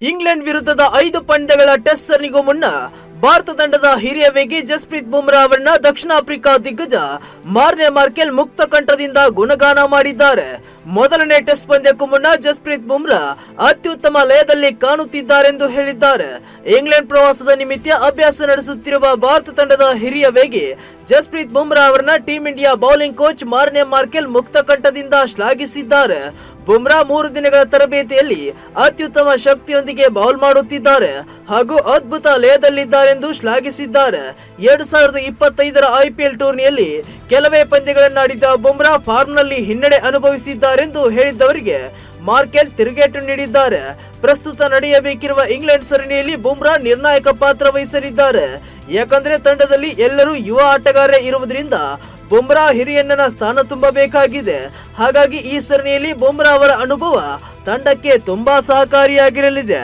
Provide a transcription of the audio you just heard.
England ವಿರುದ್ಧದ 5 ಪಂದ್ಯಗಳ test ಸರಣಿಗೂ ಮುನ್ನ ಭಾರತ ತಂಡದ ಹಿರಿಯ ವೇಗಿ ಜಸ್ಪ್ರೀತ್ ಬುಮ್ರಾ ಅವರನ್ನ ದಕ್ಷಿಣ ಆಫ್ರಿಕಾ ದಿಗ್ಗಜ ಮಾರ್ನೆ ಮಾರ್ಕೆಲ್ ಮುಕ್ತ ಕಂಠದಿಂದ ಗುಣಗಾನ ಮಾಡಿದ್ದಾರೆ. ಮೊದಲನೇ ಟೆಸ್ಟ್ ಪಂದ್ಯಕ್ಕೂ ಮುನ್ನ ಜಸ್ಪ್ರೀತ್ ಬುಮ್ರಾ ಅತ್ಯುತ್ತಮ ಲಯದಲ್ಲಿ ಕಾಣುತ್ತಿದ್ದಾರೆಂದು ಹೇಳಿದ್ದಾರೆ. ಇಂಗ್ಲೆಂಡ್ ಪ್ರವಾಸದ ನಿಮಿತ್ತ ಅಭ್ಯಾಸ ನಡೆಸುತ್ತಿರುವ ಭಾರತ ತಂಡದ ಹಿರಿಯ ವೇಗಿ ಜಸ್ಪ್ರೀತ್ ಬುಮ್ರಾ ಅವರನ್ನ ಟೀಂ ಇಂಡಿಯಾ ಬೌಲಿಂಗ್ ಕೋಚ್ ಮಾರ್ನೆ ಮಾರ್ಕೆಲ್ ಮುಕ್ತ ಕಂಠದಿಂದ ಶ್ಲಾಘಿಸಿದ್ದಾರೆ. ಬುಮ್ರಾ 3 ದಿನಗಳ ತರಬೇತಿಯಲ್ಲಿ ಅತ್ಯುತ್ತಮ ಶಕ್ತಿಯೊಂದಿಗೆ ಬೌಲ್ ಮಾಡುತ್ತಿದ್ದಾರೆ ಹಾಗೂ ಅದ್ಭುತ ಲಯದಲ್ಲಿದ್ದಾರೆಂದು ಶ್ಲಾಘಿಸಿದ್ದಾರೆ. 2025ರ IPL ಟೂರ್ನಿಯಲ್ಲಿ ಕೆಲವೇ ಪಂದ್ಯಗಳನ್ನಾಡಿದ ಬುಮ್ರಾ ಫಾರ್ಮ್ನಲ್ಲಿ ಹಿನ್ನಡೆ ಅನುಭವಿಸಿದ್ದಾರೆಂದು ಹೇಳಿದವರಿಗೆ ಮಾರ್ಕೆಲ್ ತಿರುಗೇಟು ನೀಡಿದ್ದಾರೆ. ಪ್ರಸ್ತುತ ನಡೆಯಬೇಕಿರುವ ಇಂಗ್ಲೆಂಡ್ ಸರಣಿಯಲ್ಲಿ ಬುಮ್ರಾ ನಿರ್ಣಾಯಕ ಪಾತ್ರ ವಹಿಸಲಿದ್ದಾರೆ. ಯಾಕಂದ್ರೆ ತಂಡದಲ್ಲಿ ಎಲ್ಲರೂ ಯುವ ಆಟಗಾರರೇ ಇರುವುದರಿಂದ ಬುಮ್ರಾ ಹಿರಿಯಣ್ಣನ ಸ್ಥಾನ ತುಂಬಬೇಕಾಗಿದೆ. ಹಾಗಾಗಿ ಈ ಸರಣಿಯಲ್ಲಿ ಬುಮ್ರಾ ಅವರ ಅನುಭವ ತಂಡಕ್ಕೆ ತುಂಬಾ ಸಹಕಾರಿಯಾಗಿರಲಿದೆ.